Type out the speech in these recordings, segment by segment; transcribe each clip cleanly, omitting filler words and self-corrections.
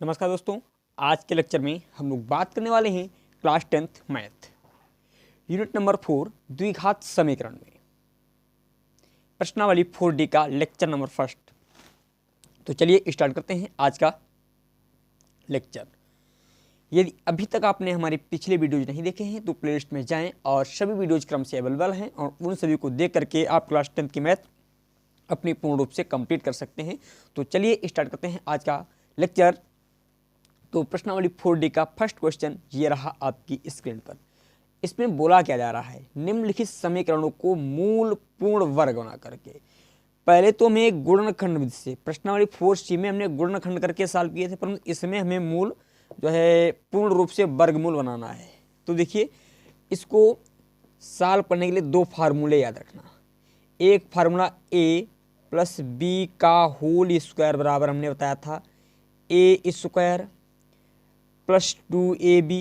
नमस्कार दोस्तों, आज के लेक्चर में हम लोग बात करने वाले हैं class 10th math unit number 4 द्विघात समीकरण में प्रश्नावली 4D का लेक्चर नंबर फर्स्ट। तो चलिए स्टार्ट करते हैं आज का लेक्चर। यदि अभी तक आपने हमारे पिछले वीडियोज नहीं देखे हैं तो प्लेलिस्ट में जाएं और सभी वीडियोज क्रम से अवेलेबल हैं और उन सभी को देख करके आप क्लास 10th की मैथ अपनी पूर्ण रूप से कंप्लीट कर सकते हैं। तो चलिए स्टार्ट करते हैं आज का लेक्चर। तो प्रश्नावली 4D का फर्स्ट क्वेश्चन ये रहा आपकी स्क्रीन पर। इसमें बोला क्या जा रहा है, निम्नलिखित समीकरणों को मूल पूर्ण वर्ग बना करके। पहले तो हमें गुणनखंड विधि से प्रश्नावली 4C में हमने गुणनखंड करके सॉल्व किए थे, परंतु इसमें हमें मूल जो है पूर्ण रूप से वर्गमूल बनाना है। तो देखिए, इसको सॉल्व करने के लिए दो फार्मूले याद रखना। एक फार्मूला a प्लस बी का होल स्क्वायर बराबर हमने बताया था a square plus 2ab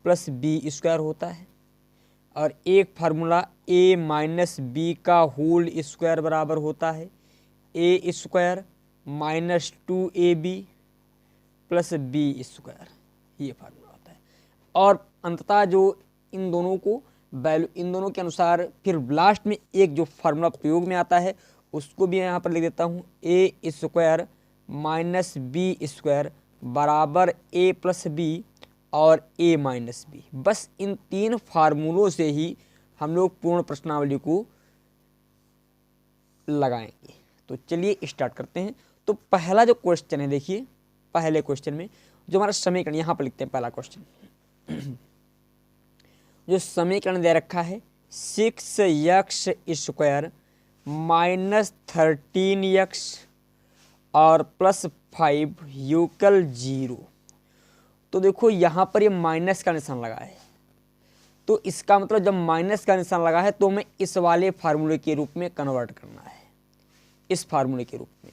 plus B square होता है, और एक फार्मूला a माइनस बी का होल स्क्वायर बराबर होता है a square minus 2ab plus B square, ये फार्मूला होता है। और अंततः जो इन दोनों को वैल्यू इन दोनों के अनुसार फिर लास्ट में एक जो फार्मूला प्रयोग में आता है उसको भी यहाँ पर लिख देता हूँ a square minus b square बराबर a प्लस बी और a माइनस बी। बस इन तीन फार्मूलों से ही हम लोग पूर्ण प्रश्नावली को लगाएंगे। तो चलिए स्टार्ट करते हैं। तो पहला जो क्वेश्चन है, देखिए पहले क्वेश्चन में जो हमारा समीकरण यहाँ पर लिखते हैं, पहला क्वेश्चन जो समीकरण दे रखा है 6x स्क्वायर माइनस 13x और प्लस 5 यूकल 0। तो देखो यहाँ पर ये माइनस का निशान लगा है, तो इसका मतलब जब माइनस का निशान लगा है तो हमें इस वाले फार्मूले के रूप में कन्वर्ट करना है, इस फार्मूले के रूप में।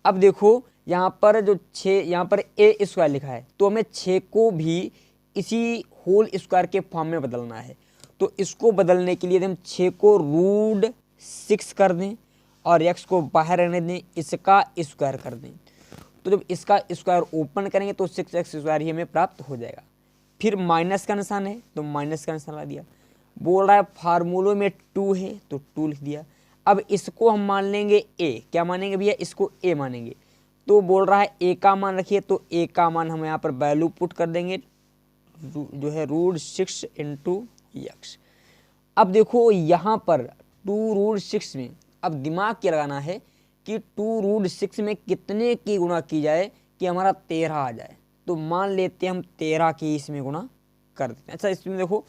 अब देखो यहाँ पर जो 6 यहाँ पर a स्क्वायर लिखा है, तो हमें 6 को भी इसी होल स्क्वायर के फॉर्म में बदलना है। तो इसको बदलने के लिए हम 6 को रूट 6 कर दें और x को बाहर रहने दें, इसका स्क्वायर कर दें। तो जब इसका स्क्वायर ओपन करेंगे तो 6x स्क्वायर ही हमें प्राप्त हो जाएगा। फिर माइनस का निशान है तो माइनस का निशान ला दिया। बोल रहा है फार्मूलों में 2 है तो 2 लिख दिया। अब इसको हम मान लेंगे a, क्या मानेंगे भैया, इसको a मानेंगे। तो बोल रहा है a का मान रखिए, तो a का मान हम यहाँ पर वैल्यू पुट कर देंगे जो है रूट 6 इंटू x। अब देखो यहाँ पर 2 रूट 6 में अब दिमाग क्या लगाना है कि 2 रूट 6 में कितने की गुणा की जाए कि हमारा 13 आ जाए। तो मान लेते हैं हम 13 की इसमें गुणा कर देते हैं। अच्छा, इसमें देखो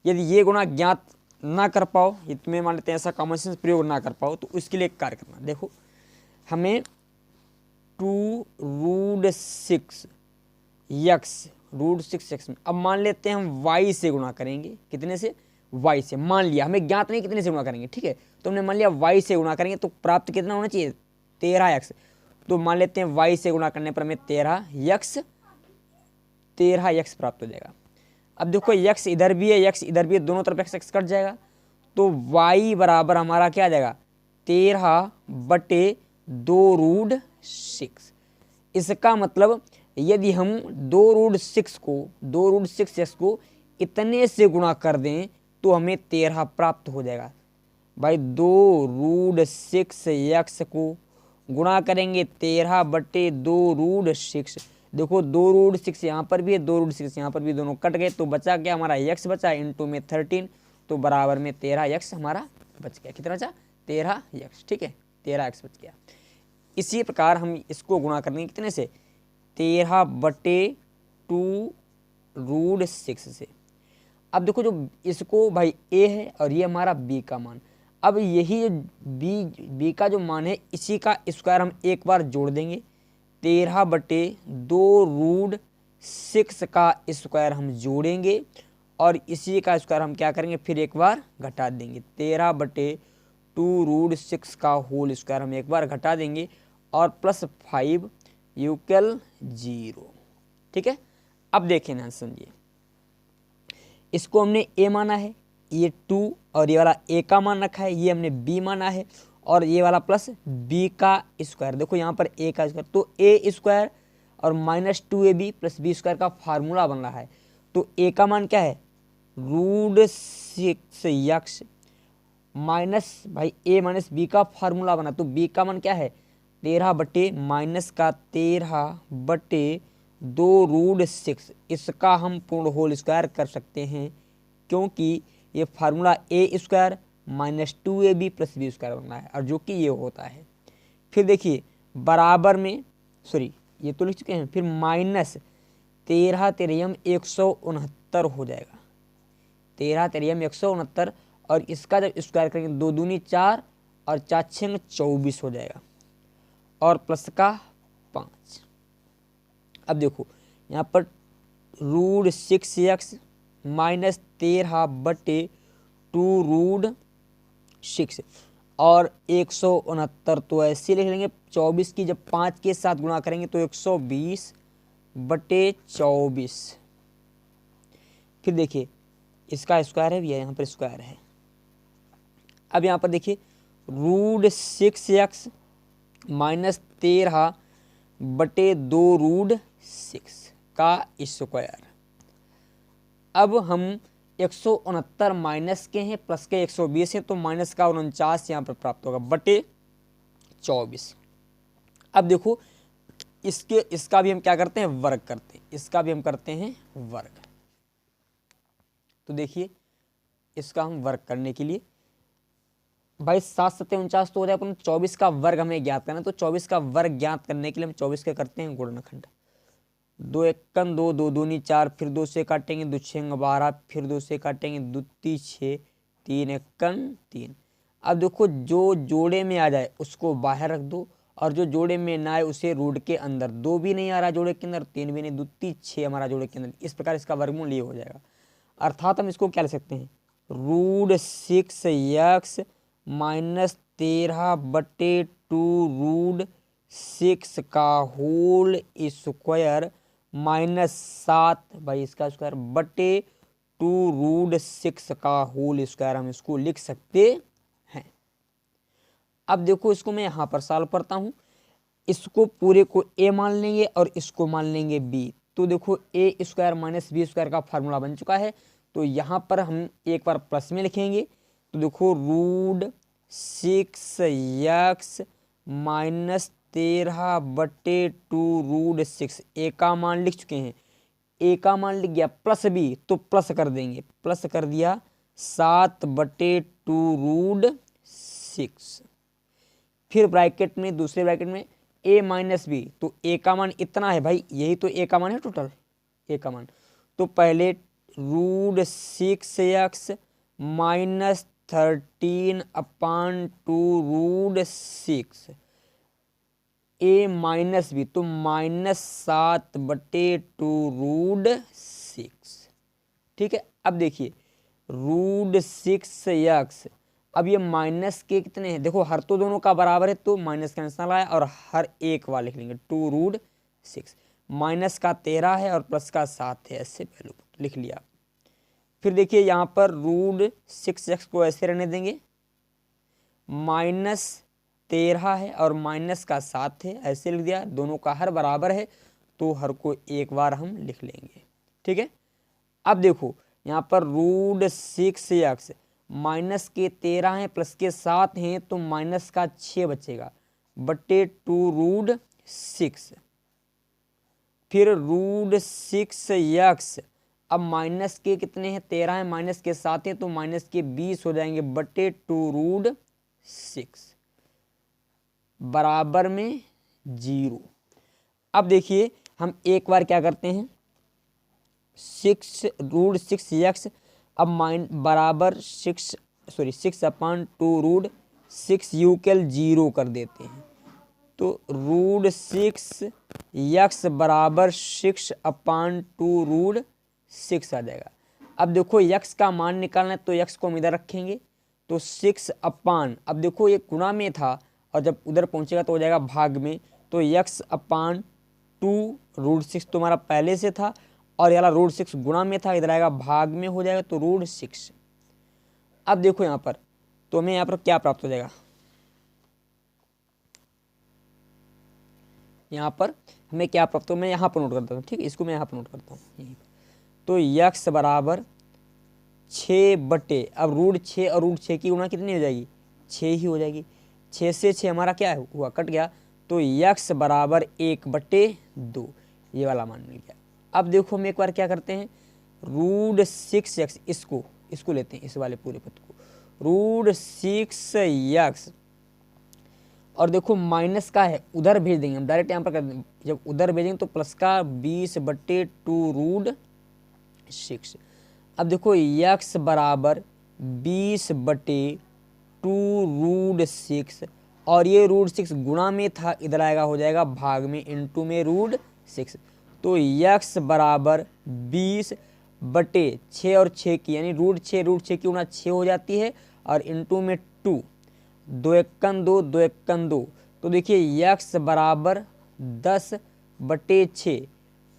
यदि ये गुणा ज्ञात ना कर पाओ, इसमें मान लेते हैं ऐसा कॉमन सेंस प्रयोग ना कर पाओ, तो उसके लिए एक कार्य करना। देखो हमें 2 रूट 6 x रूट 6x में अब मान लेते हैं हम y से गुणा करेंगे। कितने से? y से। मान लिया, हमें ज्ञात नहीं कितने से गुणा करेंगे, ठीक है। तो हमने मान लिया y से गुणा करेंगे तो प्राप्त कितना होना चाहिए, 13x। तो मान लेते हैं y से गुणा करने पर हमें 13x प्राप्त हो जाएगा। अब देखो x इधर भी है, x इधर भी है, दोनों तरफ x कट जाएगा। तो y बराबर हमारा क्या आ जाएगा, 13/2 रूट 6। इसका मतलब यदि हम 2 रूट 6 को इतने से गुणा कर दें तो हमें 13 प्राप्त हो जाएगा। भाई 2 रूट 6x को गुणा करेंगे 13/2 रूट 6। देखो 2 रूट 6 यहाँ पर भी है, 2 रूट 6 यहाँ पर भी, दोनों कट गए तो बचा क्या हमारा x बचा इंटू में 13, तो बराबर में 13x हमारा बच गया। कितना बचा, 13x, ठीक है, 13x बच गया। इसी प्रकार हम इसको गुणा करेंगे कितने से, 13/2 रूट 6 से। अब देखो जो इसको भाई a है और ये हमारा b का मान। अब यही जो b का जो मान है इसी का स्क्वायर हम एक बार जोड़ देंगे। 13/2 रूट 6 का स्क्वायर हम जोड़ेंगे और इसी का स्क्वायर हम क्या करेंगे, फिर एक बार घटा देंगे। 13/2 रूट 6 का होल स्क्वायर हम एक बार घटा देंगे और प्लस 5 यूकल 0, ठीक है। अब देखें ना, समझिए, इसको हमने a माना है, ये 2 और ये वाला a का मान रखा है, ये हमने b माना है और ये वाला प्लस बी का स्क्वायर। देखो यहाँ पर ए का स्क्वायर, तो ए स्क्वायर और minus 2ab plus B square का फार्मूला बन रहा है। तो ए का मान क्या है, √6x माइनस भाई ए माइनस बी का फार्मूला बना, तो बी का मान क्या है 13 बटे माइनस का 13 बटे 2√6। इसका हम पूर्ण होल स्क्वायर कर सकते हैं, क्योंकि ये formula A square minus 2ab plus B square बनना है, और जो कि ये होता है। फिर देखिए बराबर में, सॉरी ये तो लिख चुके हैं, फिर माइनस 13 तेरहम 169 हो जाएगा, 13 तेरहम 169, और इसका जब स्क्वायर करेंगे 2 दूनी 4 और 4 6 24 हो जाएगा, और प्लस का 5। अब देखो यहाँ पर √6x माइनस 13 बटे 2√6 और 169, तो ऐसे लिख लेंगे 24 की जब 5 के साथ गुणा करेंगे तो 120 बटे 24। फिर देखिए इसका स्क्वायर है भैया, यहाँ पर स्क्वायर है। अब यहाँ पर देखिए √6x माइनस 13 बटे 2√6 का स्क्वायर। अब हम 169 माइनस के हैं, प्लस के 120 है, तो माइनस का 49 यहाँ पर प्राप्त होगा बटे 24। अब देखो इसका भी हम क्या करते हैं, वर्ग करते हैं, इसका भी हम करते हैं वर्ग। तो देखिए इसका हम वर्ग करने के लिए भाई 7 7 49 तो हो जाएगा, 24 का वर्ग हमें ज्ञात करना है। तो 24 का वर्ग ज्ञात करने के लिए हम 24 के करते हैं गुणनखंड। 2 एकम 2, 2 दूनी 4, फिर 2 से काटेंगे 2 6 12, फिर 2 से काटेंगे 2 3 6, 3 एकम 3। अब देखो जो जोड़े में आ जाए उसको बाहर रख दो, और जो जोड़े में ना आए उसे रूट के अंदर। 2 भी नहीं आ रहा जोड़े के अंदर, 3 भी नहीं, 2 3 6 हमारा जोड़े के अंदर। इस प्रकार इसका वर्गमूल ये हो जाएगा। अर्थात हम इसको क्या लिख सकते हैं, √6x माइनस 13 बटे 2√6 का होल स्क्वायर माइनस 7 भाई इसका स्क्वायर बटे 2√6 का होल स्क्वायर, हम इसको लिख सकते हैं। अब देखो इसको मैं यहाँ पर सॉल्व करता हूँ। इसको पूरे को a मान लेंगे और इसको मान लेंगे b। तो देखो a square minus b square का फार्मूला बन चुका है। तो यहाँ पर हम एक बार प्लस में लिखेंगे, तो देखो √6x माइनस 13 बटे 2√6, a का मान लिख चुके हैं, a का मान लिख गया, प्लस b तो प्लस कर देंगे, प्लस कर दिया 7 बटे 2√6। फिर ब्रैकेट में, दूसरे ब्रैकेट में a माइनस बी, तो a का मान इतना है भाई, यही तो a का मान है टोटल, a का मान। तो पहले √6x minus 13/2√6 a minus b, तो माइनस 7 बटे 2√6। ठीक है। अब देखिए √6x, अब ये माइनस के कितने हैं, देखो हर तो दोनों का बराबर है तो माइनस का निशान आया, और हर एक वाला लिख लेंगे 2√6। माइनस का 13 है और प्लस का 7 है, ऐसे वैल्यू लिख लिया। फिर देखिए यहाँ पर √6x को ऐसे रहने देंगे, माइनस 13 है और माइनस का 7 है, ऐसे लिख दिया। दोनों का हर बराबर है तो हर को एक बार हम लिख लेंगे। ठीक है। अब देखो यहाँ पर √6x माइनस के 13 हैं प्लस के 7 हैं, तो माइनस का 6 बचेगा बटे 2√6। फिर √6x, अब माइनस के कितने हैं, 13 हैं, माइनस के 7 हैं, तो माइनस के 20 हो जाएंगे बटे 2√6 बराबर में 0। अब देखिए हम एक बार क्या करते हैं, √6x अब बराबर 6/2√6 यूकेल 0 कर देते हैं। तो √6x बराबर 6/2√6 आ जाएगा। अब देखो x का मान निकालना है, तो x को हम इधर रखेंगे, तो 6 अब देखो ये गुणा में था और जब उधर पहुंचेगा तो हो जाएगा भाग में, तो x/2√6 तो हमारा पहले से था, और ये वाला √6 गुणा में था, इधर आएगा भाग में हो जाएगा, तो √6। अब देखो यहाँ पर, तो हमें यहाँ पर क्या प्राप्त हो जाएगा, यहाँ पर हमें क्या प्राप्त हो, मैं यहाँ पर नोट करता हूँ, ठीक है, इसको मैं यहाँ पर नोट करता हूँ यहीं पर। तो यक्स बराबर 6 बटे, अब रूट 6 और रूट 6 की गुणा कितनी हो जाएगी, 6 ही हो जाएगी। 6 से 6 हमारा क्या हुआ, कट गया। तो यक्स बराबर 1/2, ये वाला मान मिल गया। अब देखो हम एक बार क्या करते हैं, रूट 6x, इसको लेते हैं, इस वाले पूरे पद को, रूट 6x, और देखो माइनस का है, उधर भेज देंगे हम, डायरेक्ट यहाँ पर कर देंगे। जब उधर भेजेंगे तो प्लस का 20/2 रूट 6। अब देखो x बराबर 20/2 रूट 6, और ये रूट 6 गुणा में था, इधर आएगा हो जाएगा भाग में, इंटू में रूट 6। तो x बराबर 20/6 और 6 की, यानी रूट 6 की गुणा 6 हो जाती है, और इंटू में 2, 2 एकन 2, 2 एकन 2। तो देखिए x बराबर 10/6।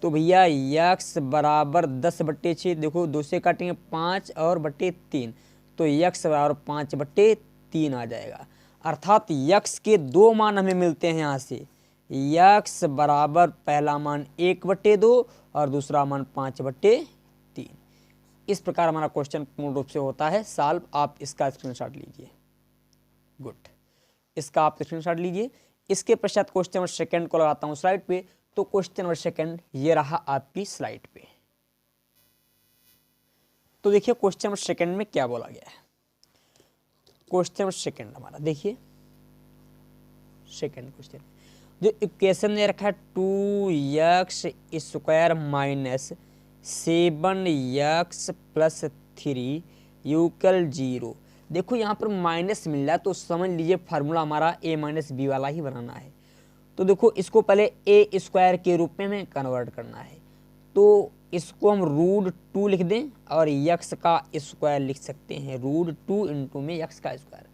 तो भैया x बराबर 10/6, देखो 2 से काटेंगे 5 और बटे 3, तो x बराबर 5/3 आ जाएगा। अर्थात x के 2 मान हमें मिलते हैं यहाँ से, x बराबर पहला मान 1/2 और दूसरा मान 5/3। इस प्रकार हमारा क्वेश्चन पूर्ण रूप से होता है सॉल्व। आप इसका स्क्रीनशॉट लीजिए। गुड, इसका आप स्क्रीनशॉट लीजिए। इसके पश्चात क्वेश्चन नंबर सेकंड को लगाता हूं स्लाइड पे। तो क्वेश्चन नंबर सेकंड ये रहा आपकी स्लाइड पे। तो देखिए क्वेश्चन नंबर सेकंड में क्या बोला गया है। क्वेश्चन नंबर सेकंड हमारा देखिए, सेकंड क्वेश्चन जो इक्वेशन दे रखा है 2x² माइनस 7x प्लस 3 = 0। देखो यहाँ पर माइनस मिल रहा है, तो समझ लीजिए फार्मूला हमारा a माइनस बी वाला ही बनाना है। तो देखो इसको पहले a² के रूप में हमें कन्वर्ट करना है, तो इसको हम √2 लिख दें और x का स्क्वायर लिख सकते हैं, √2 इंटू में x का स्क्वायर,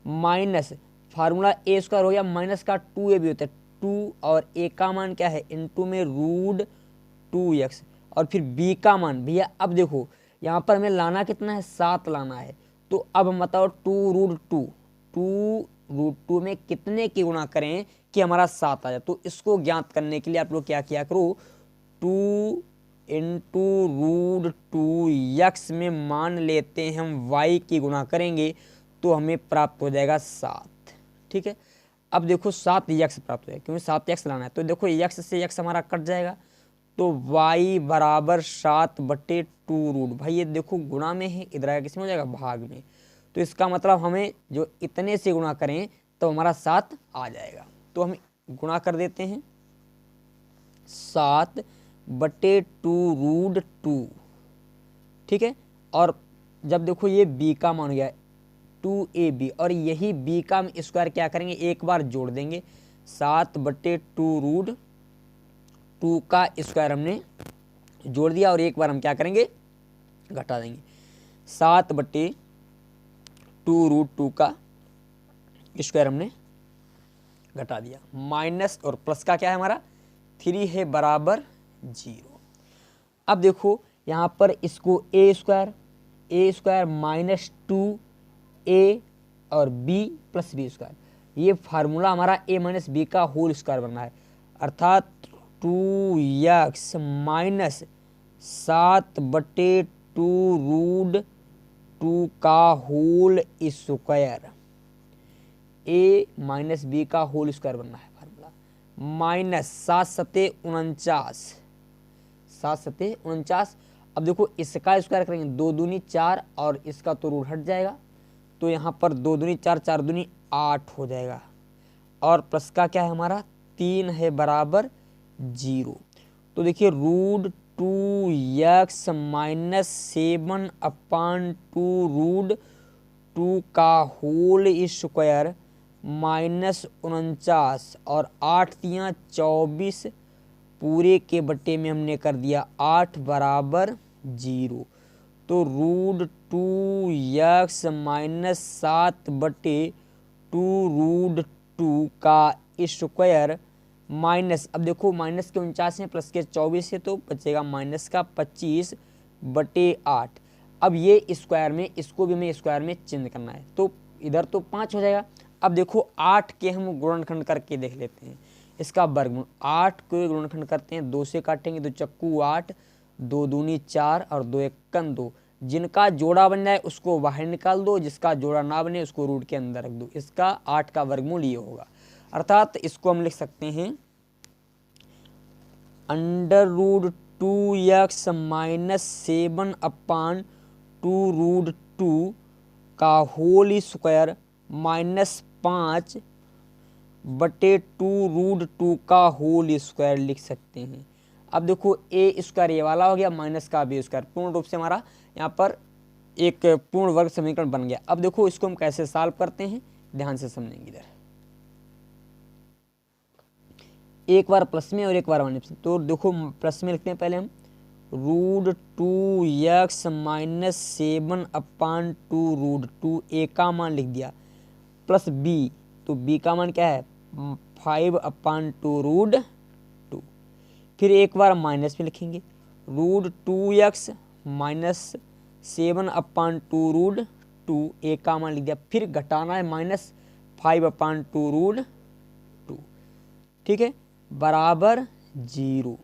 माइनस फार्मूला a² हो गया, माइनस का 2a भी होता है, 2 और a का मान क्या है, इंटू में √2x, और फिर b का मान भैया, अब देखो यहाँ पर हमें लाना कितना है, 7 लाना है। तो अब हम बताओ 2√2 में कितने की गुणा करें कि हमारा 7 आ जाए। तो इसको ज्ञात करने के लिए आप लोग क्या किया करो, 2 इंटू √2x में मान लेते हैं हम y की गुणा करेंगे, तो हमें प्राप्त हो जाएगा 7। ठीक है, अब देखो 7x प्राप्त हो जाएगा, क्योंकि 7x लाना है। तो देखो x से x हमारा कट जाएगा, तो y बराबर 7/2 भाई ये देखो गुणा में है, इधर आएगा किसमें हो जाएगा, भाग में। तो इसका मतलब हमें जो इतने से गुणा करें तो हमारा 7 आ जाएगा। तो हम गुणा कर देते हैं 7/2 ठीक है, और जब देखो ये b का मान हो गया 2ab, और यही b का हम स्क्वायर क्या करेंगे, एक बार जोड़ देंगे, 7/2 का स्क्वायर हमने जोड़ दिया, और एक बार हम क्या करेंगे, घटा देंगे, 7/2 का स्क्वायर हमने घटा दिया, माइनस और प्लस का क्या है हमारा 3 है बराबर 0। अब देखो यहाँ पर इसको a² माइनस 2a और b प्लस b², ये फार्मूला हमारा a माइनस बी का होल स्क्वायर बनना है, अर्थात 2x माइनस 7/2 का whole square, a minus b का होल स्क्वायर बनना है फार्मूला, माइनस 7×7 अब देखो इसका स्क्वायर करेंगे 2 दूनी 4, और इसका तो रूट हट जाएगा, तो यहाँ पर 2 दूनी 4, 4 दूनी 8 हो जाएगा, और प्लस का क्या है हमारा 3 है बराबर 0। तो देखिए √2x माइनस 7/2 का होल स्क्वायर माइनस 49, और 8×3 24 पूरे के बटे में हमने कर दिया 8 बराबर 0। तो √2x माइनस 7/2 का स्क्वायर माइनस, अब देखो माइनस के 49 है, प्लस के 24 है, तो बचेगा माइनस का 25/8। अब ये स्क्वायर में, इसको भी हमें स्क्वायर में चेंज करना है, तो इधर तो 5 हो जाएगा। अब देखो 8 के हम गुणनखंड करके देख लेते हैं, इसका वर्गमूल। 8 को गुणनखंड करते हैं, 2 से काटेंगे तो चक्कू 8, 2 दूनी 4 और 2 एकन 2। जिनका जोड़ा बन जाए उसको बाहर निकाल दो, जिसका जोड़ा ना बने उसको रूट के अंदर रख दो। इसका 8 का वर्गमूल ये होगा। अर्थात इसको हम लिख सकते हैं √2x माइनस 7/2√2 का होल स्क्वायर माइनस 5/2√2 का होल स्क्वायर लिख सकते हैं। अब देखो ए स्क्वायर ये वाला हो गया, माइनस का बी स्क्वायर, पूर्ण रूप से हमारा यहाँ पर एक पूर्ण वर्ग समीकरण बन गया। अब देखो इसको हम कैसे सॉल्व करते हैं, ध्यान से समझेंगे। इधर एक बार प्लस में और एक बार माइनस में, तो देखो प्लस में लिखते हैं पहले हम √2x माइनस 7/2√2 ए का मान लिख दिया, प्लस बी, तो बी का मान क्या है 5/2√2। फिर एक बार माइनस में लिखेंगे √2x माइनस 7/2√2 ए का मान लिख दिया, फिर घटाना है माइनस 5/2√2, ठीक है, बराबर 0।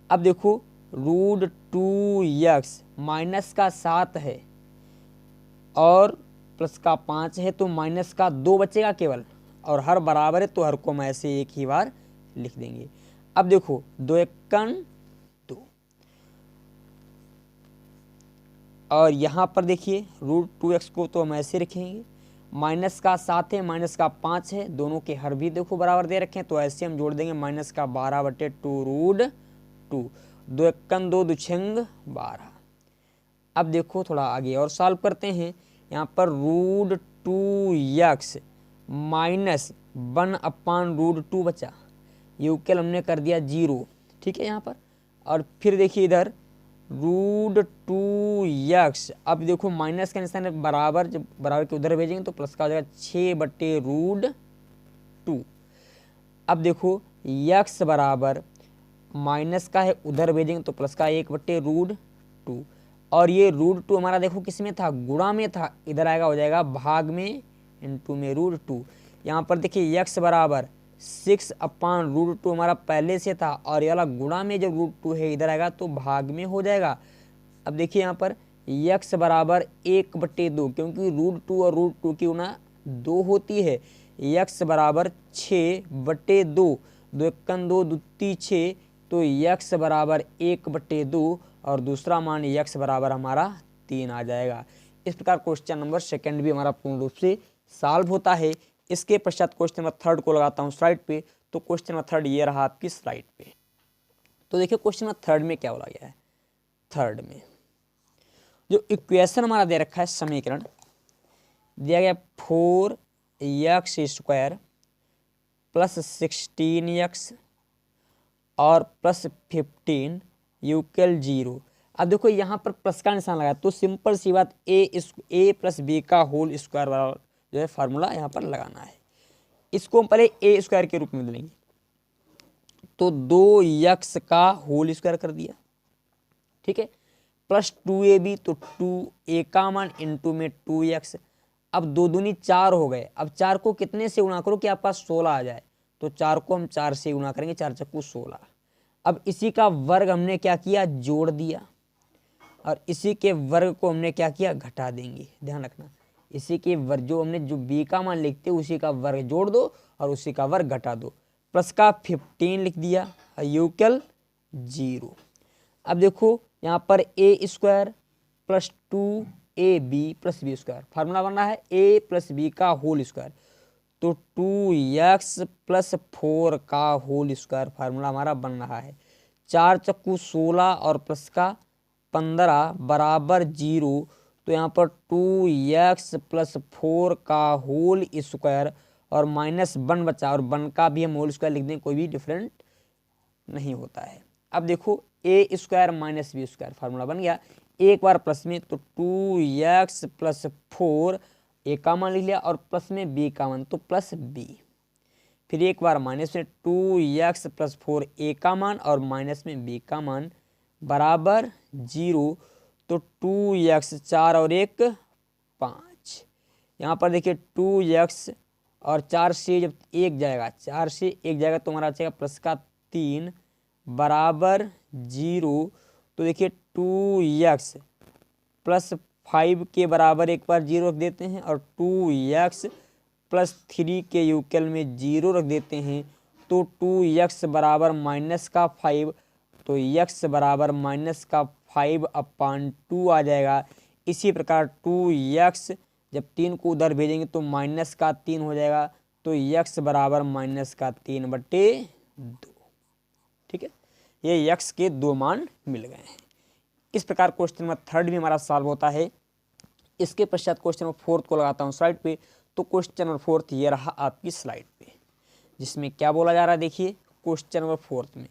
अब देखो √2x माइनस का 7 है और प्लस का 5 है, तो माइनस का 2 बचेगा केवल, और हर बराबर है तो हर को हम ऐसे एक ही बार लिख देंगे। अब देखो 2 एकन 2, और यहाँ पर देखिए √2x को तो हम ऐसे रखेंगे, माइनस का 7 है, माइनस का 5 है, दोनों के हर भी देखो बराबर दे रखे हैं, तो ऐसे हम जोड़ देंगे माइनस का 12/2√2, 2 एकन 2 दुछंग 12। अब देखो थोड़ा आगे और सॉल्व करते हैं। यहाँ पर √2x माइनस 1/√2 बचा, ये उकेल हमने कर दिया 0, ठीक है यहाँ पर। और फिर देखिए इधर √2x, अब देखो माइनस का निशान है, बराबर, जब बराबर के उधर भेजेंगे तो प्लस का हो जाएगा 6/√2। अब देखो x बराबर माइनस का है, उधर भेजेंगे तो प्लस का 1/√2, और ये √2 हमारा देखो किस में था, गुणा में था, इधर आएगा हो जाएगा भाग में, इनटू में √2। यहाँ पर देखिए x बराबर 6/√2 हमारा पहले से था, और ये वाला गुणा में जब √2 है इधर आएगा तो भाग में हो जाएगा। अब देखिए यहाँ पर x बराबर 1/2, क्योंकि √2 और √2 की गुणा 2 होती है। x बराबर 6/2, 2 एकन 2 दूती 6, तो x बराबर 1/2, और दूसरा मान x बराबर हमारा 3 आ जाएगा। इस प्रकार क्वेश्चन नंबर सेकंड भी हमारा पूर्ण रूप से सॉल्व होता है। इसके पश्चात क्वेश्चन नंबर थर्ड को लगाता हूँ स्लाइड पे, तो क्वेश्चन नंबर थर्ड ये रहा आपकी स्लाइड पे। तो देखिए क्वेश्चन नंबर थर्ड में क्या बोला गया है। थर्ड में जो इक्वेशन हमारा दे रखा है, समीकरण दिया गया 4x² प्लस 16x और प्लस 15 = 0। अब देखो यहाँ पर प्लस का निशान लगा, तो सिंपल सी बात a प्लस बी का होल स्क्वायर वाला जो है फार्मूला यहाँ पर लगाना है। इसको हम पहले a स्क्वायर के रूप में लेंगे, तो 2x का होल स्क्वायर कर दिया, ठीक है, प्लस 2ab, तो 2a का मान इंटू में 2x। अब 2 दूनी 4 हो गए, अब 4 को कितने से गुणा करो कि आपका 16 आ जाए, तो 4 को हम 4 से गुणा करेंगे, 4 चक्कू 16। अब इसी का वर्ग हमने क्या किया, जोड़ दिया, और इसी के वर्ग को हमने क्या किया, घटा देंगे। ध्यान रखना, इसी के वर्ग जो हमने जो b का मान लिखते उसी का वर्ग जोड़ दो और उसी का वर्ग घटा दो, प्लस का 15 लिख दिया, = 0। अब देखो यहाँ पर a² plus 2ab plus b square, formula बनना है a प्लस b का होल स्क्वायर, तो 2x प्लस 4 का होल स्क्वायर फार्मूला हमारा बन रहा है। 4 चक्कू 16 और प्लस का 15 बराबर 0, तो यहाँ पर 2x प्लस 4 का होल स्क्वायर और माइनस 1 बचा, और 1 का भी हम होल स्क्वायर लिख दें, कोई भी डिफरेंट नहीं होता है। अब देखो a² माइनस b² फार्मूला बन गया, एक बार प्लस में, तो 2x प्लस 4 a का मान लिख लिया और प्लस में b का मान, तो प्लस b। फिर एक बार माइनस में, 2x प्लस 4 a का मान और माइनस में b का मान बराबर 0, तो 2x 4 और 1 5। यहाँ पर देखिए 2x और 4 से जब 1 जाएगा, 4 से 1 जाएगा तो हमारा आएगा प्लस का 3 बराबर 0। तो देखिए 2x प्लस 5 के बराबर एक बार 0 रख देते हैं और 2x प्लस 3 के यूकेल में 0 रख देते हैं। तो 2x बराबर माइनस का 5, तो x बराबर माइनस का 5/2 आ जाएगा। इसी प्रकार 2x जब 3 को उधर भेजेंगे तो माइनस का 3 हो जाएगा। तो x बराबर माइनस का 3/2। ठीक है, ये x के 2 मान मिल गए हैं। इस प्रकार क्वेश्चन नंबर 3 भी हमारा सॉल्व होता है। इसके पश्चात क्वेश्चन नंबर 4 को लगाता हूँ स्लाइड पे। तो क्वेश्चन नंबर 4 ये रहा आपकी स्लाइड पे, जिसमें क्या बोला जा रहा है। देखिए क्वेश्चन नंबर 4 में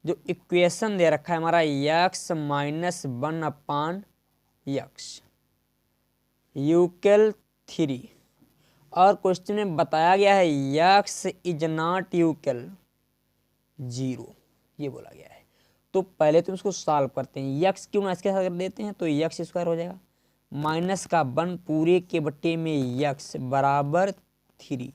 जो इक्वेशन दे रखा है हमारा x माइनस 1/x यूकेल 3, और क्वेश्चन में बताया गया है x इज नॉट यूकेल 0, ये बोला गया है। तो पहले तो इसको सॉल्व करते हैं। x क्यों ना इसके साथ कर देते हैं तो x स्क्वायर हो जाएगा, माइनस का 1 पूरे के बट्टे में x बराबर 3।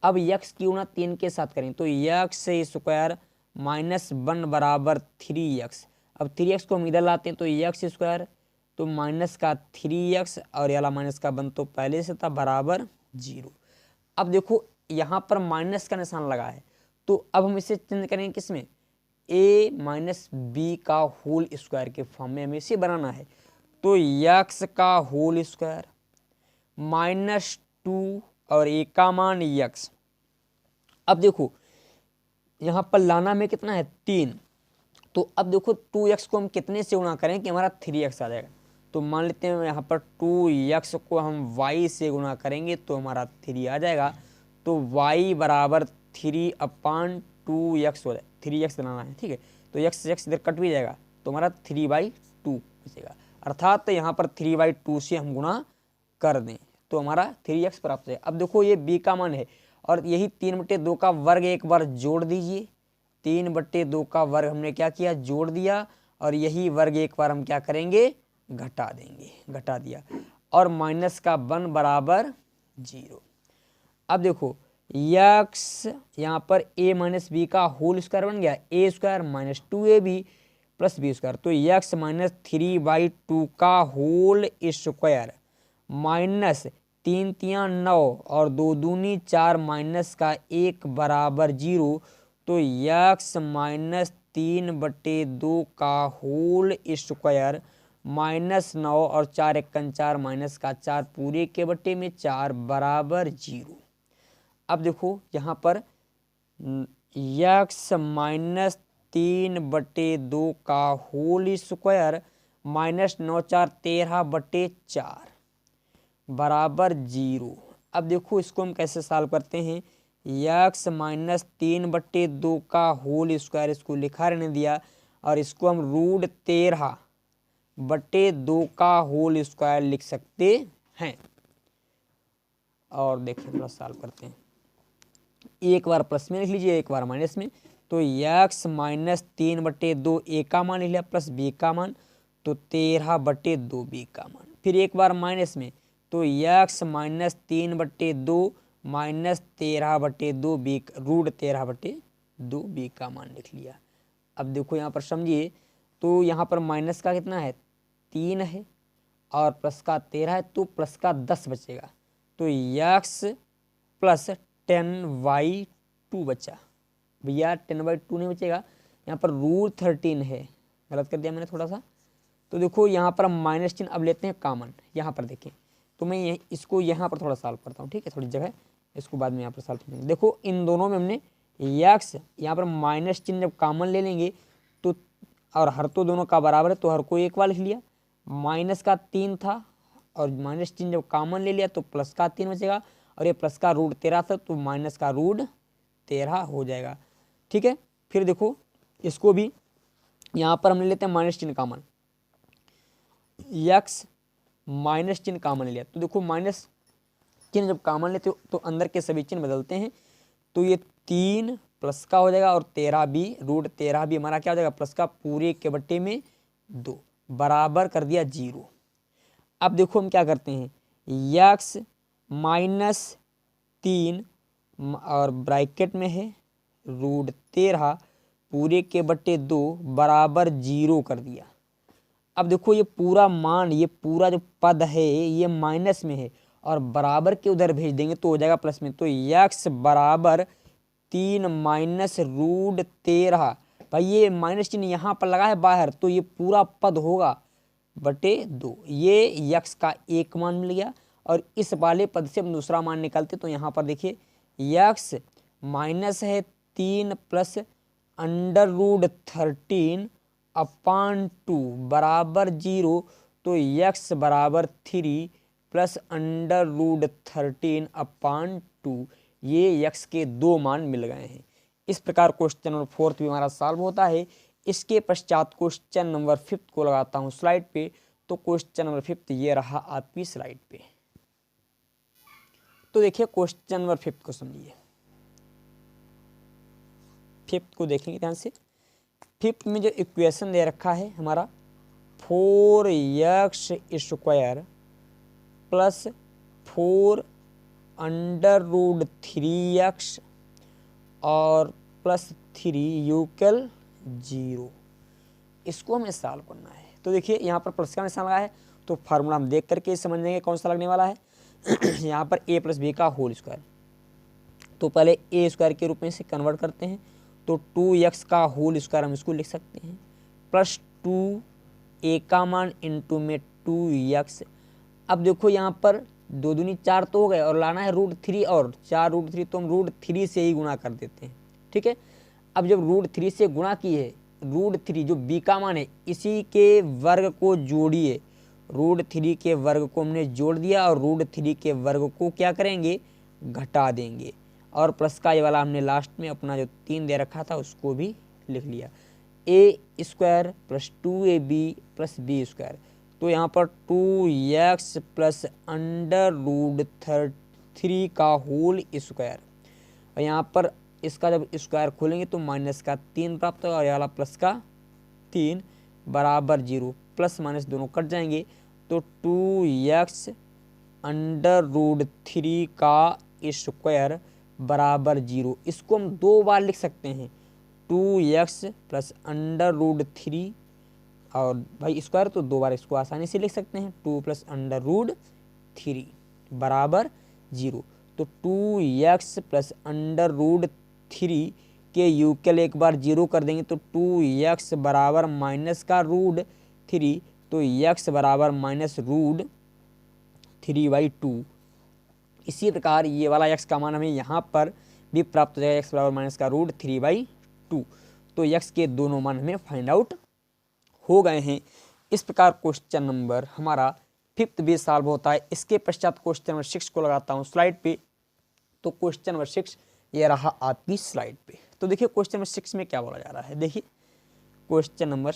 अब x क्यों ना 3 के साथ करें तो x स्क्वायर माइनस 1 बराबर 3x। अब 3x को हम इधर लाते हैं तो x स्क्वायर, तो माइनस का 3x और ये वाला माइनस का 1 तो पहले से था बराबर 0। अब देखो यहाँ पर माइनस का निशान लगा है, तो अब हम इसे चेंज करेंगे किसमें, a माइनस बी का होल स्क्वायर के फॉर्म में हमें इसे बनाना है। तो x का होल स्क्वायर माइनस 2 और a का मान x। अब देखो यहाँ पर लाना में कितना है 3, तो अब देखो 2x को हम कितने से गुणा करें कि हमारा 3x आ जाएगा। तो मान लेते हैं यहाँ पर 2x को हम y से गुणा करेंगे तो हमारा 3 आ जाएगा। तो y बराबर 3/2x हो जाए, 3x बनाना है। ठीक है, तो x इधर कट भी जाएगा तो हमारा 3/2 बचेगा, अर्थात यहाँ पर 3/2 से हम गुणा कर दें तो हमारा 3x प्राप्त है। अब देखो ये b का मान है और यही 3/2 का वर्ग एक बार जोड़ दीजिए। 3/2 का वर्ग हमने क्या किया, जोड़ दिया, और यही वर्ग एक बार हम क्या करेंगे, घटा देंगे, घटा दिया, और माइनस का 1 बराबर 0। अब देखो x यहाँ पर a माइनस बी का होल स्क्वायर बन गया, a square minus 2ab plus B square. तो x माइनस 3/2 का होल स्क्वायर माइनस 3 तियां 9 और 2 दूनी 4 माइनस का 1 बराबर 0। तो x माइनस 3/2 का होल स्क्वायर माइनस 9 और 4 1 4 माइनस का 4 पूरे के बट्टे में 4 बराबर 0। अब देखो यहाँ पर x माइनस 3/2 का होल स्क्वायर माइनस 9 4 13/4 बराबर 0। अब देखो इसको हम कैसे सॉल्व करते हैं, x माइनस 3/2 का होल स्क्वायर इसको लिखा रहने दिया, और इसको हम √13/2 का होल स्क्वायर लिख सकते हैं। और देखिए थोड़ा सॉल्व करते हैं, एक बार प्लस में लिख लीजिए एक बार माइनस में। तो x माइनस 3/2 a का मान लिख लिया प्लस b का मान, तो 13/2 b का मान, फिर एक बार माइनस में, तो x minus 3/2 minus 13/2 b √13/2 b का मान लिख लिया। अब देखो यहाँ पर समझिए, तो यहाँ पर माइनस का कितना है 3 है और प्लस का 13 है, तो प्लस का 10 बचेगा। तो x प्लस 10/2 बचा, भैया 10/2 नहीं बचेगा, यहाँ पर √13 है, गलत कर दिया मैंने थोड़ा सा। तो देखो यहाँ पर हम माइनस चिन्ह अब लेते हैं कॉमन, यहाँ पर देखें, तो मैं इसको यहाँ पर थोड़ा सॉल्व करता हूँ। ठीक है, थोड़ी जगह इसको बाद में यहाँ पर सॉल्व करेंगे। देखो इन दोनों में हमने x यहाँ पर माइनस चिन्ह जब कॉमन ले लेंगे तो, और हर तो दोनों का बराबर है तो हर को एक बार लिख लिया, माइनस का 3 था और माइनस चिन्ह जब कॉमन ले लिया तो प्लस का 3 बचेगा, और ये प्लस का √13 था तो माइनस का √13 हो जाएगा। ठीक है, फिर देखो इसको भी यहाँ पर हम ले लेते हैं माइनस चिन्ह कॉमन, x माइनस चिन्ह कॉमन ले लिया, तो देखो माइनस चिन्ह जब कॉमन लेते हो तो अंदर के सभी चिन्ह बदलते हैं, तो ये 3 प्लस का हो जाएगा और 13 भी, √13 भी हमारा क्या हो जाएगा प्लस का पूरे के बट्टे में 2 बराबर कर दिया 0। अब देखो हम क्या करते हैं, x माइनस 3 और ब्रैकेट में है √13 पूरे के बटे 2 बराबर 0 कर दिया। अब देखो ये पूरा मान, ये पूरा जो पद है ये माइनस में है और बराबर के उधर भेज देंगे तो हो जाएगा प्लस में। तो x बराबर 3 माइनस √13, भाई ये माइनस चिन्ह यहाँ पर लगा है बाहर, तो ये पूरा पद होगा बटे 2। ये x का एक मान मिल गया और इस वाले पद से हम दूसरा मान निकालते तो यहाँ पर देखिए x माइनस है 3 प्लस √13 अपान 2 बराबर 0, तो x बराबर 3 प्लस √13 अपान 2, ये x के 2 मान मिल गए हैं। इस प्रकार क्वेश्चन नंबर 4 भी हमारा सॉल्व होता है। इसके पश्चात क्वेश्चन नंबर 5 को लगाता हूँ स्लाइड पे। तो क्वेश्चन नंबर 5 ये रहा आपकी स्लाइड पे। तो देखिए क्वेश्चन नंबर 5 को समझिए, 5 को देखेंगे ध्यान से। 5 में जो इक्वेशन दे रखा है हमारा 4x² प्लस 4 √3x और प्लस 3 यूकल 0, इसको हमें सॉल्व करना है। तो देखिए यहाँ पर प्लस का निशान लगा है तो फार्मूला हम देख करके समझ लेंगे कौन सा लगने वाला है। यहाँ पर a + b का होल स्क्वायर, तो पहले a² के रूप में इसे कन्वर्ट करते हैं तो 2x का होल स्क्वायर हम इसको लिख सकते हैं प्लस 2 a का मान इंटू में 2x। अब देखो यहाँ पर 2 दूनी 4 तो हो गए और लाना है √3 और 4 √3, तो हम √3 से ही गुणा कर देते हैं। ठीक है, अब जब √3 से गुणा किए √3 जो b का मान है इसी के वर्ग को जोड़िए, √3 के वर्ग को हमने जोड़ दिया और √3 के वर्ग को क्या करेंगे घटा देंगे और प्लस का ये वाला हमने लास्ट में अपना जो 3 दे रखा था उसको भी लिख लिया, a² plus 2ab plus b²। तो यहाँ पर 2x प्लस √3 का होल स्क्वायर, और यहाँ पर इसका जब स्क्वायर खोलेंगे तो माइनस का 3 प्राप्त होगा और ये वाला प्लस का 3 बराबर 0, प्लस माइनस दोनों कट जाएंगे तो 2x √3 का स्क्वायर बराबर 0। इसको हम 2 बार लिख सकते हैं, 2x प्लस √3 और भाई स्क्वायर तो 2 बार इसको आसानी से लिख सकते हैं, 2 प्लस √3 बराबर 0। तो 2x प्लस √3 के यूकल एक बार 0 कर देंगे तो 2x बराबर माइनस का √3, तो x बराबर माइनस √3/2। इसी प्रकार ये वाला x का मान हमें यहाँ पर भी प्राप्त हो जाएगा, x बराबर माइनस का √3/2। तो x के दोनों मान हमें फाइंड आउट हो गए हैं। इस प्रकार क्वेश्चन नंबर हमारा 5 भी सॉल्व होता है। इसके पश्चात क्वेश्चन नंबर 6 को लगाता हूँ स्लाइड पे। तो क्वेश्चन नंबर 6 ये रहा आपकी स्लाइड पे। तो देखिए क्वेश्चन नंबर 6 में क्या बोला जा रहा है, देखिए क्वेश्चन नंबर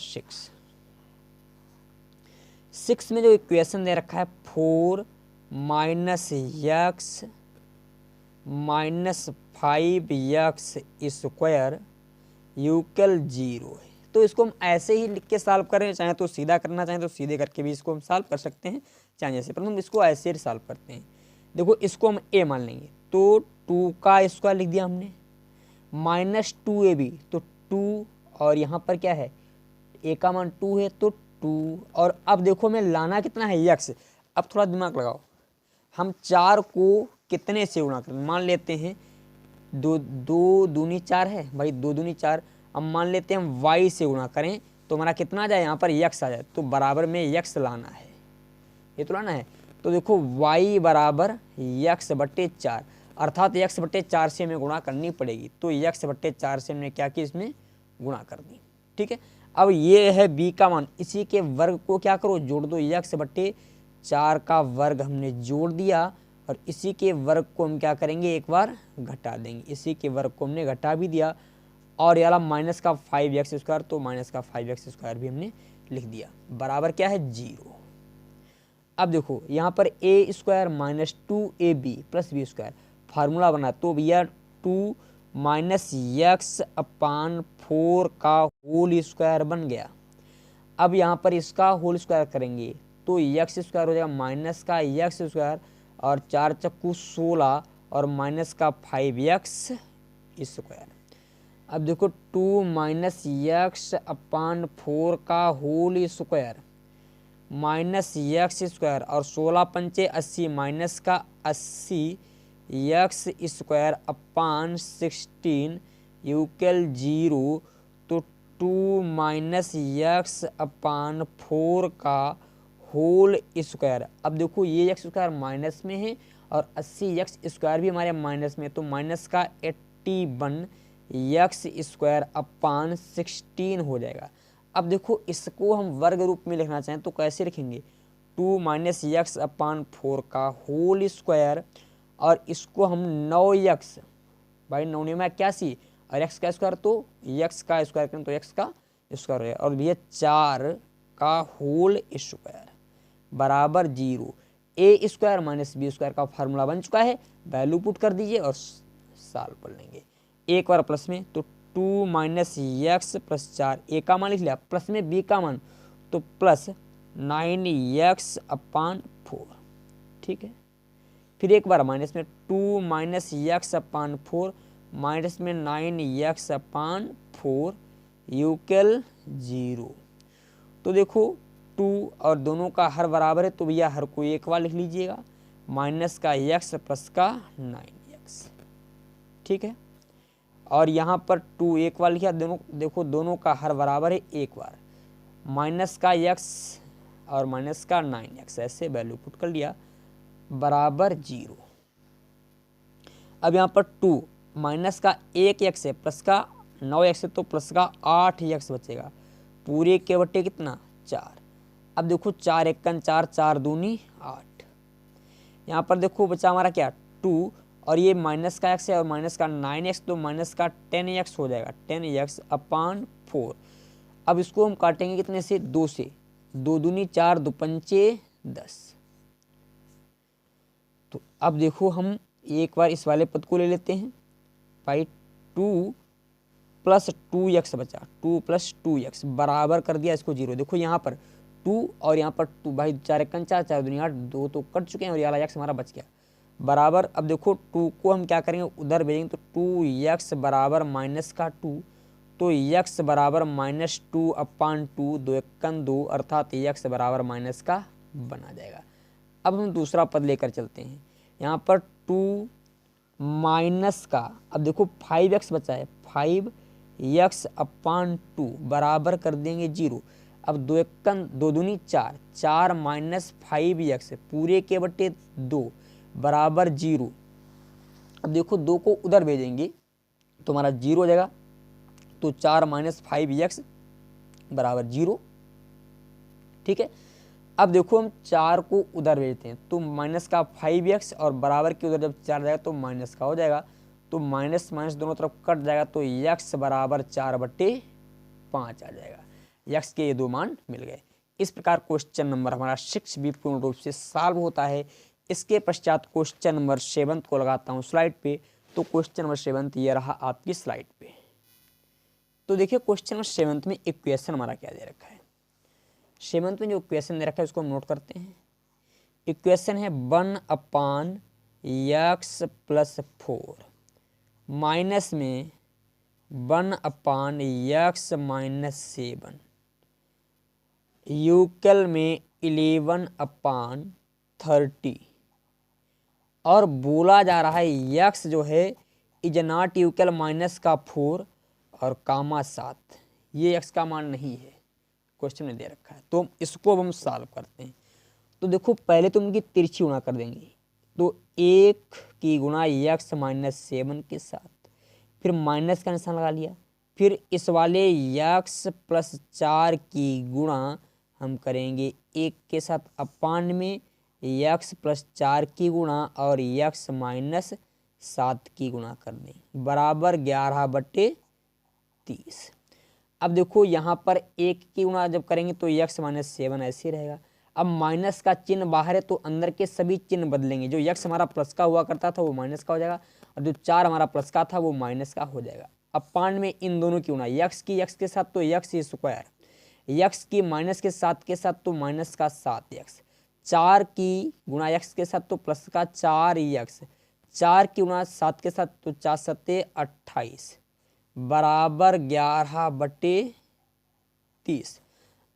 6 में जो इक्वेशन दे रखा है 4 - x - 5x² यूकल 0 है। तो इसको हम ऐसे ही लिख के सॉल्व करें, चाहे तो सीधा करना चाहें तो सीधे करके भी इसको हम सॉल्व कर सकते हैं, चाहे जैसे, पर हम इसको ऐसे ही सॉल्व करते हैं। देखो इसको हम a मान लेंगे तो 2 का स्क्वायर लिख दिया हमने, माइनस 2ab तो 2 और यहाँ पर क्या है a का मान 2 है तो 2, और अब देखो हमें लाना कितना है x। अब थोड़ा दिमाग लगाओ, हम 4 को कितने से गुणा करें, मान लेते हैं 2 दूनी 4 है भाई, 2 दूनी 4। अब मान लेते हैं हम y से गुणा करें तो हमारा कितना आ जाए, यहाँ पर x आ जाए, तो बराबर में x लाना है, ये तो लाना है। तो देखो y बराबर x/4, अर्थात x/4 से हमें गुणा करनी पड़ेगी, तो x/4 से हमने क्या किया, इसमें गुणा कर दी। ठीक है, अब ये है b का मान, इसी के वर्ग को क्या करो जोड़ दो, x/4 का वर्ग हमने जोड़ दिया और इसी के वर्ग को हम क्या करेंगे एक बार घटा देंगे, इसी के वर्ग को हमने घटा भी दिया और ये वाला माइनस का 5x², तो माइनस का 5x² भी हमने लिख दिया, बराबर क्या है 0। अब देखो यहाँ पर a² - 2ab + b², फार्मूला बना तो भैया 2 - x/4 का होल स्क्वायर बन गया। अब यहाँ पर इसका होल स्क्वायर करेंगे तो x² हो जाएगा माइनस का x² और 4 × 16 और माइनस का 5x स्क्वायर। अब देखो 2 माइनस एक्स अपान 4 का whole square minus x square और 16 पंचे 80 माइनस का 80 एक्स स्क्वायर अपान 16 यूकल 0। तो 2 माइनस एक्स अपान 4 का होल स्क्वायर। अब देखो ये एक्स स्क्वायर माइनस में है और 80 एक्स स्क्वायर भी हमारे माइनस में, तो माइनस का 81 एक्स स्क्वायर अपान 16 हो जाएगा। अब देखो इसको हम वर्ग रूप में लिखना चाहें तो कैसे लिखेंगे, 2 माइनस एक्स अपान 4 का होल स्क्वायर और इसको हम 9x, भाई 9 में क्या सी और x का स्क्वायर, तो x का स्क्वायर करें तो x का स्क्वायर है और भैया 4 का होल स्क्वायर बराबर 0। ए स्क्वायर माइनस बी स्क्वायर का फार्मूला बन चुका है, वैल्यू पुट कर दीजिए और साल पढ़ लेंगे। एक बार प्लस में तो 2 माइनस एक्स प्लस 4, ए का मान लिख लिया, प्लस में बी का मान तो प्लस 9x अपान 4, ठीक है। फिर एक बार माइनस में 2 माइनस एक्स अपान 4 माइनस में 9x अपान 4 यूकल 0। तो देखो 2 और दोनों का हर बराबर है तो भैया हर को एक बार लिख लीजिएगा, माइनस का x प्लस का 9x, ठीक है। और यहाँ पर 2 एक बार लिखा, दोनों देखो दोनों का हर बराबर है एक बार, माइनस का x और माइनस का 9x, ऐसे वैल्यू पुट कर लिया बराबर 0। अब यहाँ पर 2 माइनस का 1x है प्लस का 9x है तो प्लस का 8x बचेगा, पूरे के बट्टे कितना 4। अब देखो 4 एकन 4, 4 दूनी 8। यहाँ पर देखो बचा हमारा क्या 2 और ये माइनस का x है और माइनस का 9x, तो माइनस का 10x हो जाएगा, 10x अपान 4। अब इसको हम काटेंगे कितने से 2 से, 2 दूनी 4, 2 पंचे 10। तो अब देखो हम एक बार इस वाले पद को ले लेते हैं, भाई 2 प्लस 2x बचा, 2 प्लस 2x बराबर कर दिया इसको 0। देखो यहाँ पर 2 और यहाँ पर 2, भाई 4 एकन 4, 4 दूनी 8, 2 तो कट चुके हैं और ये वाला x हमारा बच गया बराबर। अब देखो 2 को हम क्या करेंगे उधर भेजेंगे तो 2x बराबर माइनस का 2, तो x बराबर माइनस 2 अपान 2, 2 एकन 2 अर्थात x बराबर माइनस का बना जाएगा। अब हम दूसरा पद लेकर चलते हैं, यहाँ पर 2 माइनस का, अब देखो 5x बचा है, 5x अपान 2 बराबर कर देंगे 0। अब 2 एकन 2 दूनी 4, 4 माइनस 5x पूरे के बट्टे 2 बराबर 0। अब देखो 2 को उधर भेजेंगे तो हमारा 0 हो जाएगा, तो 4 माइनस 5x बराबर 0, ठीक है। अब देखो हम 4 को उधर भेजते हैं तो माइनस का 5x और बराबर के उधर जब 4 जाएगा तो माइनस का हो जाएगा, तो माइनस माइनस दोनों तरफ कट जाएगा तो x बराबर 4/5 आ जाएगा। x के ये 2 मान मिल गए। इस प्रकार क्वेश्चन नंबर हमारा 6 भी पूर्ण रूप से सॉल्व होता है। इसके पश्चात क्वेश्चन नंबर 7 को लगाता हूँ स्लाइड पे। तो क्वेश्चन नंबर 7 ये रहा आपकी स्लाइड पे। तो देखिए क्वेश्चन नंबर 7 में इक्वेशन हमारा क्या दे रखा है। 7 में जो इक्वेशन दे रखा है उसको हम नोट करते हैं। इक्वेशन है 1/x प्लस 4 माइनस में 1/x माइनस 7 यूकल में 11/30 और बोला जा रहा है x जो है इज नॉट यूकल माइनस का 4 और कामा 7, ये x का मान नहीं है, क्वेश्चन में दे रखा है। तो इसको अब हम सॉल्व करते हैं। तो देखो पहले तो उनकी तिरछी गुणा कर देंगे, तो 1 की गुणा x माइनस 7 के साथ, फिर माइनस का निशान लगा लिया, फिर इस वाले x प्लस 4 की गुणा हम करेंगे 1 के साथ अपान में x प्लस 4 की गुणा और x माइनस 7 की गुणा कर दें बराबर 11/30। अब देखो यहाँ पर 1 की गुणा जब करेंगे तो x माइनस 7 ऐसे रहेगा। अब माइनस का चिन्ह बाहर है तो अंदर के सभी चिन्ह बदलेंगे, जो x हमारा प्लस का हुआ करता था वो माइनस का हो जाएगा और जो 4 हमारा प्लस का था वो माइनस का हो जाएगा। अपान में इन दोनों की गुणा, x की x के साथ तो x स्क्वायर, x की माइनस के साथ तो माइनस का 7x, 4 की गुणा x के साथ तो प्लस का 4x, 4 की गुणा 7 के साथ, तो 4 सत्ते 28 बराबर 11/30।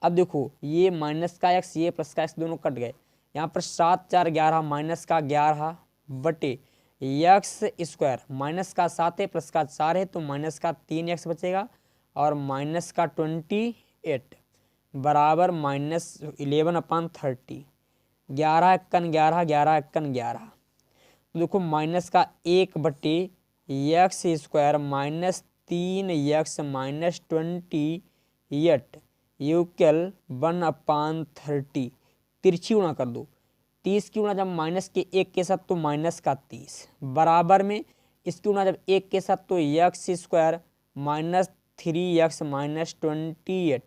अब देखो ये माइनस का x ये प्लस का x दोनों कट गए। यहाँ पर 7 4 11 माइनस का 11 बटे एक्स स्क्वायर, माइनस का 7 है प्लस का 4 है तो माइनस का 3x बचेगा और माइनस का 28 बराबर -11/30। 11 × 11 11 × 11, तो देखो माइनस का 1/x² minus 3x minus 28 equal 1/30। तिरछी गुणा कर दो, 30 की गुणा जब माइनस के 1 के साथ तो माइनस का 30 बराबर में इसकी गुणा जब 1 के साथ तो x² माइनस 3x माइनस 28।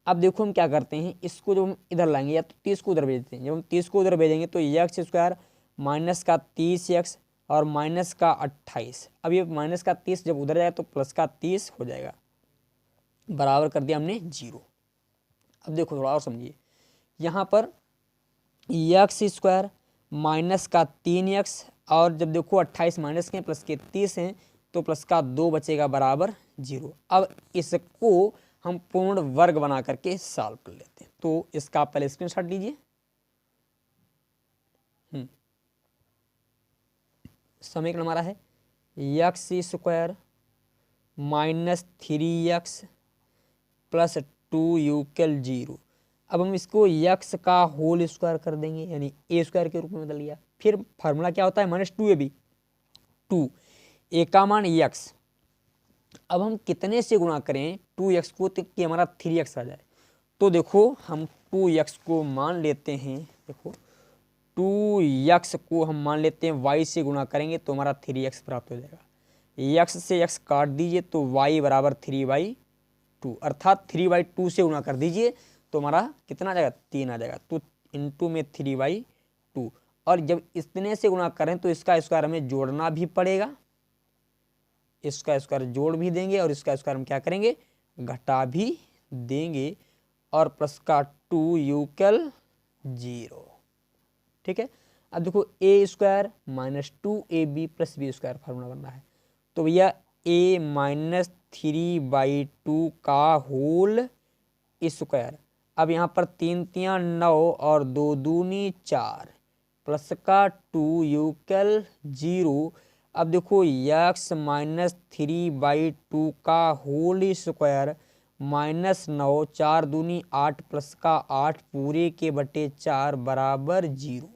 अब देखो हम क्या करते हैं, इसको जब हम इधर लाएंगे या तो 30 को उधर भेजते हैं, जब हम 30 को उधर भेजेंगे तो x² माइनस का 30x और माइनस का 28। अब ये माइनस का 30 जब उधर जाएगा तो प्लस का 30 हो जाएगा, बराबर कर दिया हमने 0। अब देखो थोड़ा और समझिए, यहाँ पर x² माइनस का 3x और जब देखो 28 माइनस के प्लस के 30 हैं तो प्लस का 2 बचेगा बराबर 0। अब इसको हम पूर्ण वर्ग बना करके सॉल्व कर लेते हैं, तो इसका पहले स्क्रीनशॉट लीजिए। समीकरण हमारा है x² minus 3x plus 2 equal 0। अब हम इसको x का होल स्क्वायर कर देंगे, यानी a² के रूप में बदल लिया। फिर फार्मूला क्या होता है, -2ab, 2 a का मान x। अब हम कितने से गुणा करें 2x को कि हमारा 3x आ जाए, तो देखो हम 2x को मान लेते हैं, देखो 2x को हम मान लेते हैं y से गुणा करेंगे तो हमारा 3x प्राप्त हो जाएगा। x से x काट दीजिए तो y बराबर 3/2, अर्थात 3/2 से गुणा कर दीजिए तो हमारा कितना आ जाएगा, 3 आ जाएगा, तो इंटू में 3/2। और जब इतने से गुणा करें तो इसका स्क्वायर हमें जोड़ना भी पड़ेगा, इसका स्क्वायर जोड़ भी देंगे और इसका स्क्वायर हम क्या करेंगे, घटा भी देंगे, और प्लस का 2 यूकल 0। ठीक है। अब देखो a² minus 2ab plus b² formula बनना है, तो भैया a माइनस 3/2 का होल स्क्वायर। अब यहाँ पर 3 3 9 और 2 दूनी 4 प्लस का 2 यूकल 0। अब देखो x माइनस 3/2 का होल स्क्वायर माइनस 9 4 दूनी 8 प्लस का 8 पूरे के बटे 4 बराबर 0।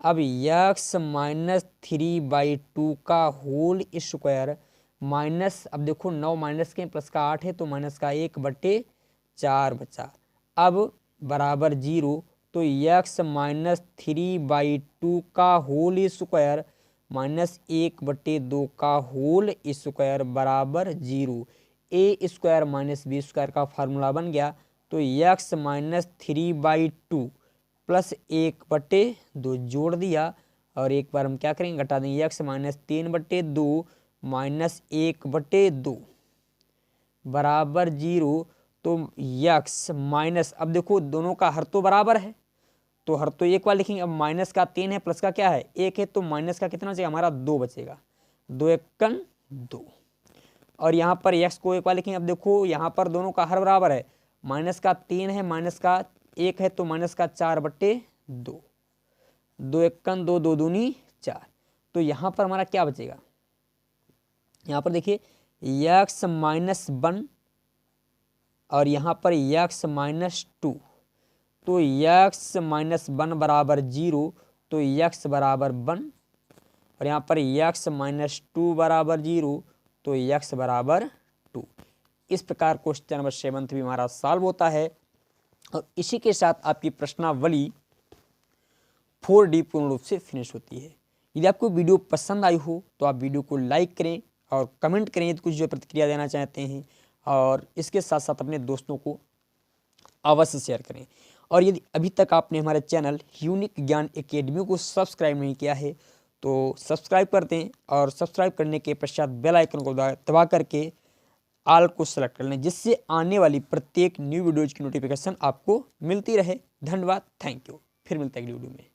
अब x माइनस 3/2 का होल स्क्वायर माइनस, अब देखो 9 माइनस के प्लस का 8 है तो माइनस का 1/4 बचा, अब बराबर 0। तो x माइनस 3/2 का होल स्क्वायर माइनस 1/2 का होल स्क्वायर बराबर 0। a² माइनस b² का फार्मूला बन गया, तो x माइनस 3/2 प्लस 1/2 जोड़ दिया और एक बार हम क्या करेंगे, घटा देंगे, x माइनस 3/2 माइनस 1/2 बराबर 0। तो x माइनस, अब देखो दोनों का हर तो बराबर है तो हर तो एक बार लिखेंगे। अब माइनस का 3 है प्लस का क्या है 1 है, तो माइनस का कितना बचेगा, हमारा 2 बचेगा, 2 1 2। और यहाँ पर x को एक बार लिखेंगे। अब देखो यहाँ पर दोनों का हर बराबर है, माइनस का 3 है माइनस का 1 है, तो माइनस का 4/2, 2 1 2 2 दूनी 4। तो यहाँ पर हमारा क्या बचेगा, यहाँ पर देखिए x माइनस 1 और यहाँ पर x माइनस 2, तो x माइनस 1 बराबर 0, तो x बराबर 1, और यहाँ पर x माइनस 2 बराबर 0, तो x बराबर 2। इस प्रकार क्वेश्चन नंबर 7 भी हमारा सॉल्व होता है। और इसी के साथ आपकी प्रश्नावली 4D पूर्ण रूप से फिनिश होती है। यदि आपको वीडियो पसंद आई हो तो आप वीडियो को लाइक करें और कमेंट करें यदि कुछ जो प्रतिक्रिया देना चाहते हैं, और इसके साथ साथ अपने दोस्तों को अवश्य शेयर करें। और यदि अभी तक आपने हमारे चैनल यूनिक ज्ञान एकेडमी को सब्सक्राइब नहीं किया है तो सब्सक्राइब कर दें, और सब्सक्राइब करने के पश्चात बेल आइकन को दबा करके ऑल को सेलेक्ट कर लें, जिससे आने वाली प्रत्येक न्यू वीडियोज की नोटिफिकेशन आपको मिलती रहे। धन्यवाद, थैंक यू। फिर मिलते हैं अगली वीडियो में।